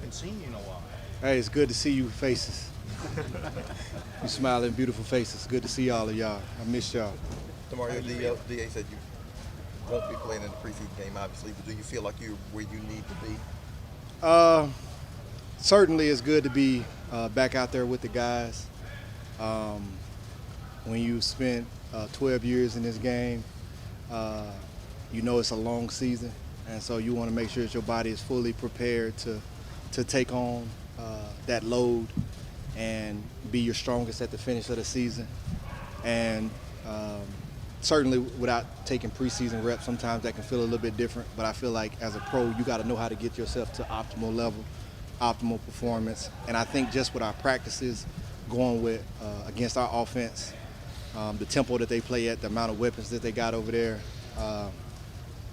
haven't seen you in a while. Hey, it's good to see you faces. You smiling, beautiful faces. Good to see all of y'all. I miss y'all. Demario, DA said you won't be playing in the preseason game, obviously, but do you feel like you're where you need to be? Certainly it's good to be back out there with the guys. When you spent 12 years in this game, you know it's a long season, and so you want to make sure that your body is fully prepared to take on that load and be your strongest at the finish of the season. And certainly without taking preseason reps, sometimes that can feel a little bit different, but I feel like as a pro, you got to know how to get yourself to optimal level, optimal performance. And I think just with our practices going with against our offense, the tempo that they play at, the amount of weapons that they got over there,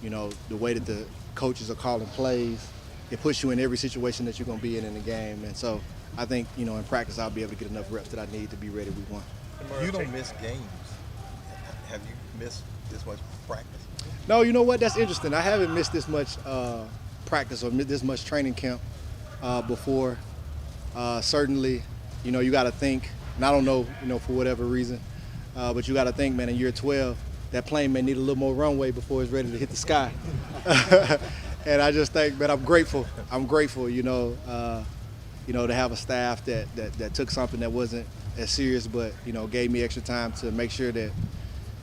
you know, the way that the coaches are calling plays, it puts you in every situation that you're going to be in the game. And so I think, you know, in practice I'll be able to get enough reps that I need to be ready week one. You don't miss games. Have you missed this much practice? No, you know what? That's interesting. I haven't missed this much practice or this much training camp before. Certainly, you know, you got to think, and I don't know, you know, for whatever reason, but you got to think, man, in year 12, that plane may need a little more runway before it's ready to hit the sky. And I just think, man, I'm grateful, you know, to have a staff that took something that wasn't as serious, but, you know, gave me extra time to make sure that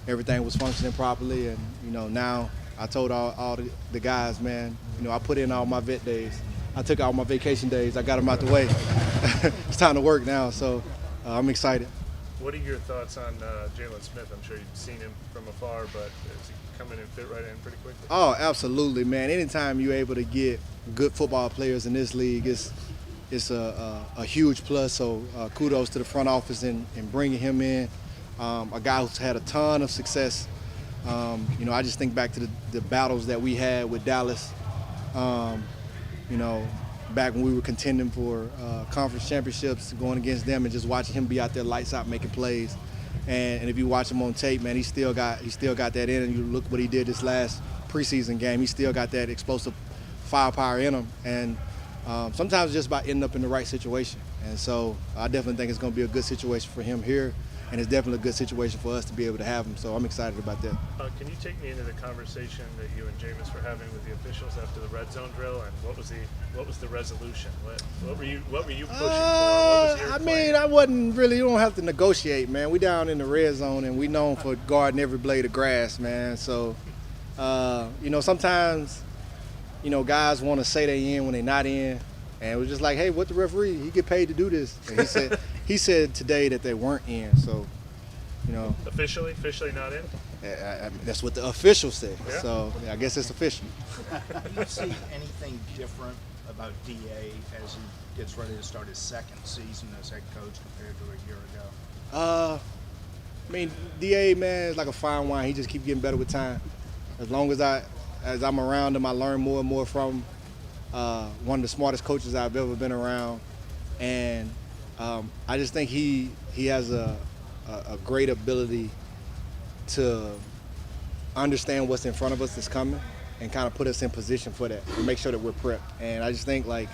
everything was functioning properly. And, you know, now I told all the guys, man, you know, I put in all my vet days. I took all my vacation days. I got them out the way. It's time to work now, so I'm excited. What are your thoughts on Jalen Smith? I'm sure you've seen him from afar, but is he coming and fit right in pretty quickly? Oh, absolutely, man. Anytime you're able to get good football players in this league, it's a huge plus. So kudos to the front office in bringing him in. A guy who's had a ton of success. You know, I just think back to the battles that we had with Dallas. You know, back when we were contending for conference championships, going against them and just watching him be out there lights out making plays. And if you watch him on tape, man, he still got that in him. You look what he did this last preseason game. He still got that explosive firepower in him. And sometimes it's just about ending up in the right situation. And so I definitely think it's going to be a good situation for him here. And it's definitely a good situation for us to be able to have him. So I'm excited about that. Can you take me into the conversation that you and Jameis were having with the officials after the red zone drill, and what was the resolution? What were you pushing for? What was your I plan? mean, I wasn't really. You don't have to negotiate, man. We down in the red zone, and we known for guarding every blade of grass, man. So, you know, sometimes, you know, guys want to say they in when they not in. And it was just like, hey, what the referee? He get paid to do this. And he said today that they weren't in. So, you know, officially not in. That's what the official said. Yeah. So I guess it's official. Do you see anything different about DA as he gets ready to start his second season as head coach compared to a year ago? I mean, DA, man, is like a fine wine. He just keeps getting better with time. As long as I'm around him, I learn more and more from him. One of the smartest coaches I've ever been around, and I just think he has a great ability to understand what's in front of us that's coming and kind of put us in position for that and make sure that we're prepped. And I just think like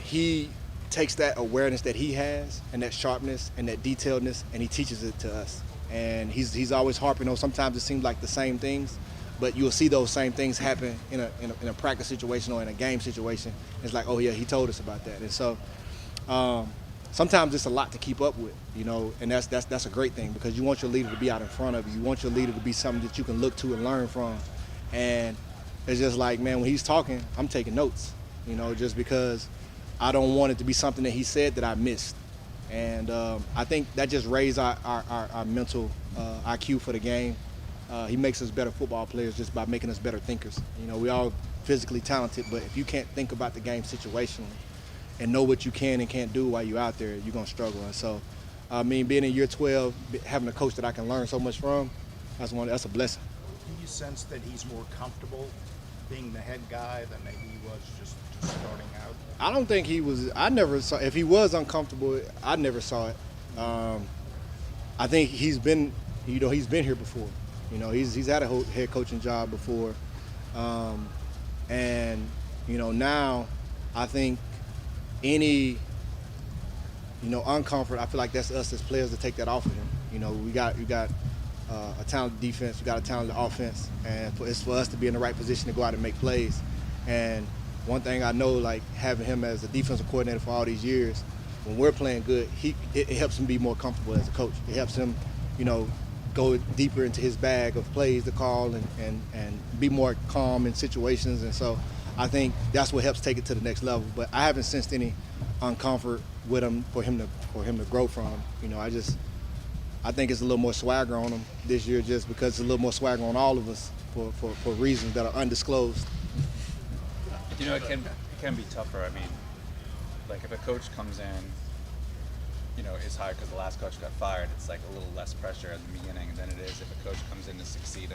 he takes that awareness that he has and that sharpness and that detailedness and he teaches it to us. And he's always harping on, sometimes it seems like the same things, but you'll see those same things happen in a practice situation or in a game situation. It's like, oh yeah, he told us about that. And so sometimes it's a lot to keep up with, you know, and that's a great thing because you want your leader to be out in front of you. You want your leader to be something that you can look to and learn from. And it's just like, man, when he's talking, I'm taking notes, you know, just because I don't want it to be something that he said that I missed. And I think that just raised our mental IQ for the game. He makes us better football players just by making us better thinkers. You know, we all physically talented, but if you can't think about the game situationally and know what you can and can't do while you're out there, you're going to struggle. And so, I mean, being in year 12, having a coach that I can learn so much from, that's a blessing. Do you sense that he's more comfortable being the head guy than maybe he was just starting out? I don't think he was. I never saw. If he was uncomfortable, I never saw it. I think he's been here before. You know, he's had a head coaching job before, and you know now I think any, uncomfort, I feel like that's us as players to take that off of him. We got a talented defense, we got a talented offense, and it's for us to be in the right position to go out and make plays. And one thing I know, like having him as a defensive coordinator for all these years, when we're playing good, it helps him be more comfortable as a coach. It helps him, go deeper into his bag of plays to call and be more calm in situations. And so I think that's what helps take it to the next level. But I haven't sensed any uncomfort with him for him to grow from. I think it's a little more swagger on him this year, just because it's a little more swagger on all of us for reasons that are undisclosed. It can be tougher. I mean, like if a coach comes in, is hired because the last coach got fired, it's like a little less pressure at the beginning than it is if a coach comes in to succeed.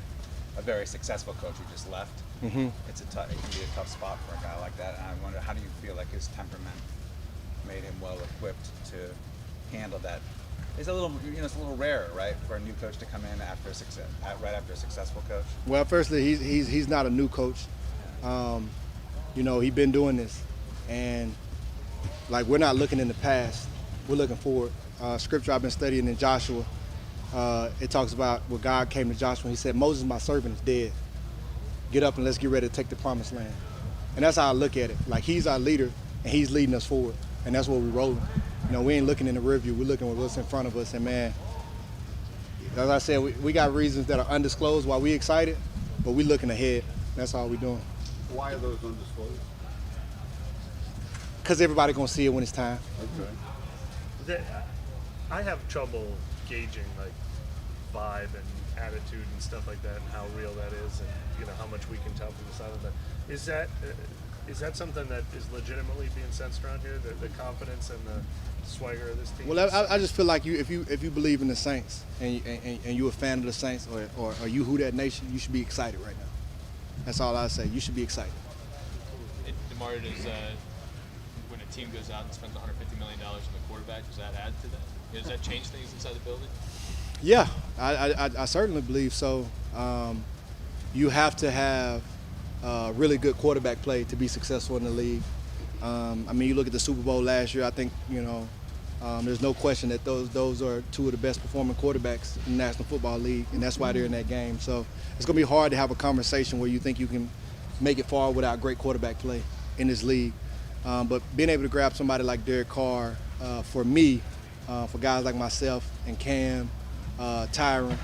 A very successful coach who just left, it can be a tough spot for a guy like that. And I wonder, how do you feel like his temperament made him well equipped to handle that? It's a little, it's a little rare, right, for a new coach to come in right after a successful coach. Well, firstly, he's not a new coach. He's been doing this, and like we're not looking in the past, we're looking forward. Scripture I've been studying in Joshua, it talks about where God came to Joshua and he said, "Moses, my servant, is dead. Get up and let's get ready to take the promised land." And that's how I look at it. Like he's our leader and he's leading us forward, and that's what we're rolling. We ain't looking in the rearview, we're looking at what's in front of us. And man, as I said, we got reasons that are undisclosed why we excited, but we looking ahead. That's all we're doing. Why are those undisclosed? Because everybody gonna see it when it's time. Okay. I have trouble gauging like vibe and attitude and stuff like that, and how real that is, and how much we can tell from the side of that. Is that something that is legitimately being sensed around here? The confidence and the swagger of this team? Well, I just feel like if you believe in the Saints and you're a fan of the Saints or you Who Dat Nation, you should be excited right now. That's all I say. You should be excited. Demario, when a team goes out and spends $150 million on the quarterback, does that add to that? Does that change things inside the building? Yeah, I certainly believe so. You have to have really good quarterback play to be successful in the league. You look at the Super Bowl last year, I think, there's no question that those are two of the best performing quarterbacks in the National Football League, and that's why they're in that game. So it's going to be hard to have a conversation where you think you can make it far without great quarterback play in this league. But being able to grab somebody like Derek Carr, for me, for guys like myself and Cam, Tyron,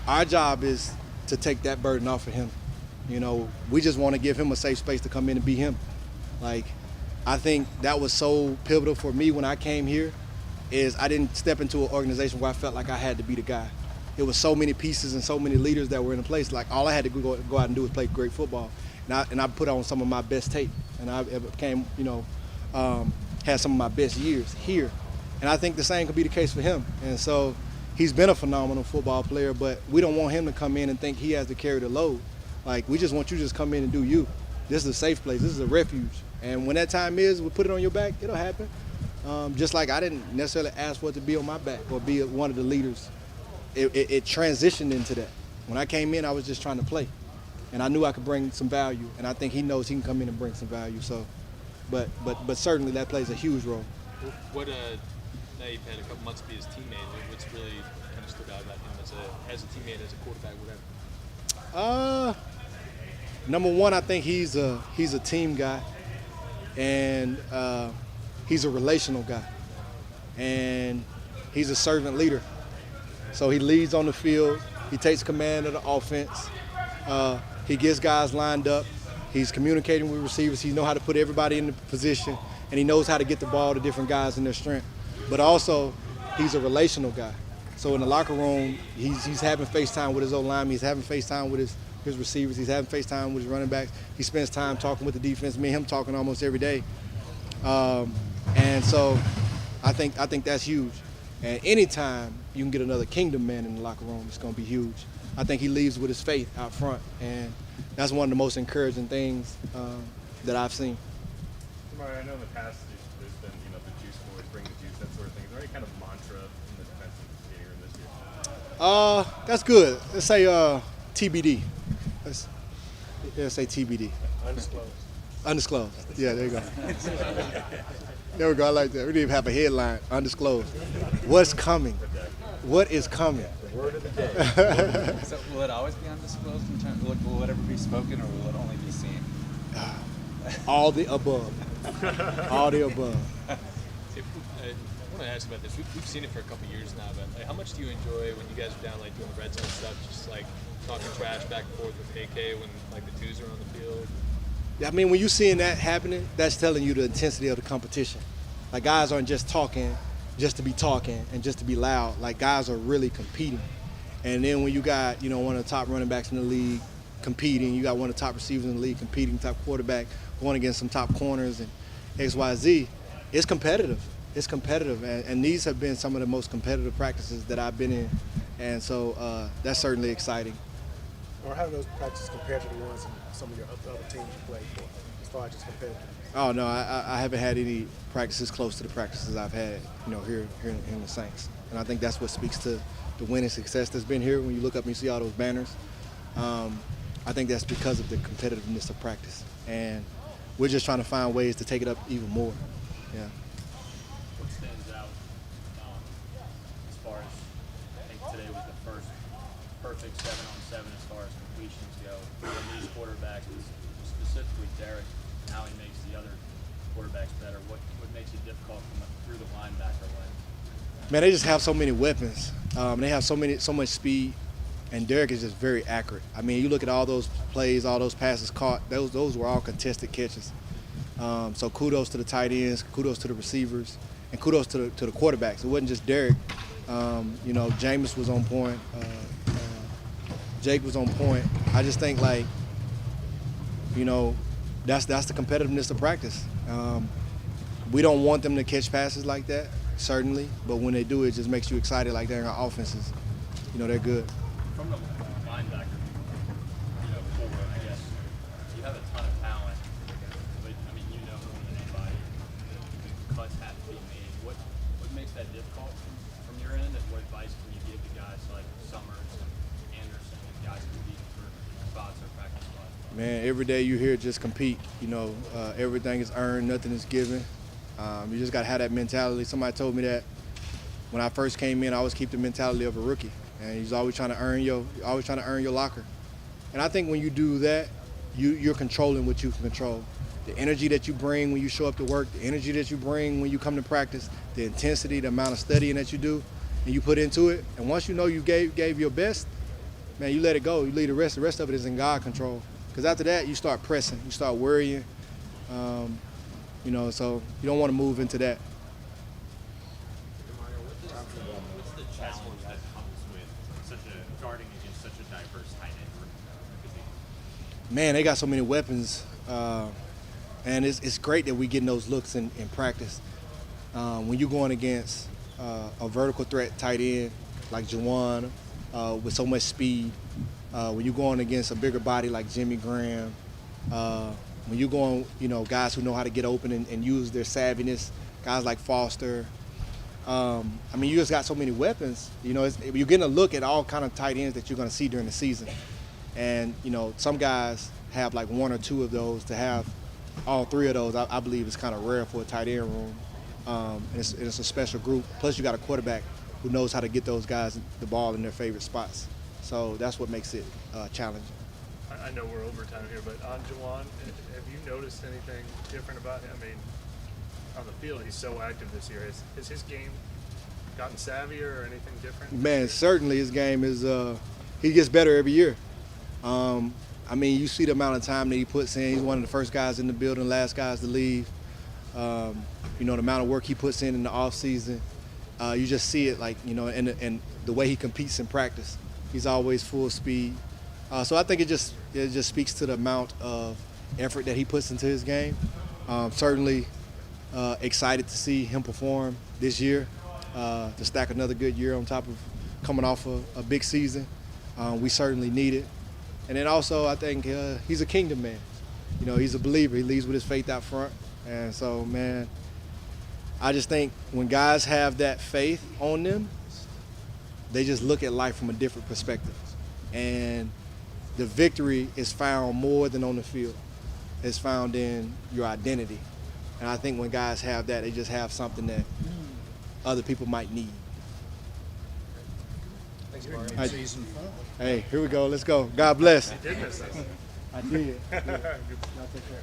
our job is to take that burden off of him. We just want to give him a safe space to come in and be him. Like, I think that was so pivotal for me when I came here, is I didn't step into an organization where I felt like I had to be the guy. It was so many pieces and so many leaders that were in place. Like, all I had to go out and do was play great football. And I put on some of my best tape. And I became, had some of my best years here. And I think the same could be the case for him. And so he's been a phenomenal football player, but we don't want him to come in and think he has to carry the load. Like, we just want you to just come in and do you. This is a safe place. This is a refuge. And when that time is, we put it on your back, it'll happen. Just like I didn't necessarily ask for it to be on my back or be one of the leaders. It transitioned into that. When I came in, I was just trying to play. And I knew I could bring some value. And I think he knows he can come in and bring some value. So, but certainly that plays a huge role. What now you've had a couple months to be his teammate. What's really kind of stood out about him as a teammate, as a quarterback, whatever? Number one, I think he's a team guy, and he's a relational guy, and he's a servant leader. So he leads on the field. He takes command of the offense. He gets guys lined up. He's communicating with receivers. He knows how to put everybody in the position, and he knows how to get the ball to different guys in their strength. But also, he's a relational guy. So in the locker room, he's having FaceTime with his O-lineman. He's having FaceTime with his receivers. He's having FaceTime with his running backs. He spends time talking with the defense. Me and him talking almost every day. And so I think that's huge. And anytime you can get another kingdom man in the locker room, it's going to be huge. I think he leads with his faith out front, and that's one of the most encouraging things that I've seen. Demario, I know in the past there's been, the juice boys, bring the juice, that sort of thing. Is there any kind of mantra in the defensive skating room this year? That's good. Let's say TBD. Let's say TBD. Undisclosed. Undisclosed. Yeah, there you go. There we go. I like that. We didn't even have a headline. Undisclosed. What's coming? What is coming? Word of the day. So will it always be undisclosed in terms? Will it ever be spoken, or will it only be seen? All the above. All the above. I want to ask about this. We've seen it for a couple years now, but like, how much do you enjoy when you guys are down like doing the red zone stuff, just like talking trash back and forth with AK when like the twos are on the field? Yeah, I mean, when you're seeing that happening, that's telling you the intensity of the competition. Like, guys aren't just talking just to be talking and just to be loud. Like, guys are really competing. And then when you got, one of the top running backs in the league competing, you got one of the top receivers in the league competing, top quarterback going against some top corners and XYZ, it's competitive. It's competitive. And these have been some of the most competitive practices that I've been in. And so that's certainly exciting. Or how do those practices compare to the ones in some of your other teams you played for, as far as just competitive? Oh, no, I haven't had any practices close to the practices I've had, here in the Saints. And I think that's what speaks to the winning success that's been here. When you look up and you see all those banners, I think that's because of the competitiveness of practice. And we're just trying to find ways to take it up even more. Yeah. What stands out as far as, I think today was the first perfect 7-on-7 as far as completions go. From these quarterbacks, specifically Derek, and how he makes the other quarterbacks better. What makes it difficult through the linebacker lens? Man, they just have so many weapons. They have so much speed, and Derek is just very accurate. I mean, you look at all those plays, all those passes caught. Those were all contested catches. So kudos to the tight ends, kudos to the receivers, and kudos to the quarterbacks. It wasn't just Derek. Jameis was on point. Jake was on point. I just think that's the competitiveness of practice. We don't want them to catch passes like that, certainly, but when they do, it just makes you excited. Like they're in our offenses, they're good. From the linebacker, forward, I guess, you have a ton of talent, but more than anybody, the cuts have to be made. What makes that difficult from your end, and what advice can you give to guys like Summers and Anderson and guys competing for spots or practice spots? Man, every day you hear just compete. Everything is earned, nothing is given. You just got to have that mentality. Somebody told me that when I first came in, I always keep the mentality of a rookie, and he's always trying to earn your locker. And I think when you do that, you're controlling what you can control. The energy that you bring when you show up to work, the energy that you bring when you come to practice, the intensity, the amount of studying that you do, and you put into it. And once you know you gave your best, man, you let it go. You leave the rest. The rest of it is in God control. Because after that, you start pressing, you start worrying. So you don't want to move into that. Demario, what's the challenge that comes with guarding against such a diverse tight end? Man, they got so many weapons, and it's great that we getting those looks in practice. When you're going against a vertical threat tight end like Juwan with so much speed, when you're going against a bigger body like Jimmy Graham, when you're going, guys who know how to get open and use their savviness, guys like Foster. You just got so many weapons. You're getting a look at all kind of tight ends that you're going to see during the season. And, some guys have like one or two of those. To have all three of those, I believe is kind of rare for a tight end room. And it's a special group. Plus, you got a quarterback who knows how to get those guys the ball in their favorite spots. So that's what makes it challenging. I know we're overtime here, but on Juwan, have you noticed anything different about him? On the field, he's so active this year. Has his game gotten savvier or anything different? Man, certainly his game is he gets better every year. You see the amount of time that he puts in. He's one of the first guys in the building, last guys to leave. The amount of work he puts in the off season. You just see it, and the way he competes in practice. He's always full speed. So I think it just speaks to the amount of effort that he puts into his game. Certainly excited to see him perform this year, to stack another good year on top of coming off a big season. We certainly need it. And then also I think he's a kingdom man. He's a believer. He leads with his faith out front. And so, man, I just think when guys have that faith on them, they just look at life from a different perspective. And the victory is found more than on the field. is found in your identity. And I think when guys have that, they just have something that other people might need. Thanks, Mario. I- Season form. Hey, here we go. Let's go. God bless. Did miss us. I did. Y'all take care.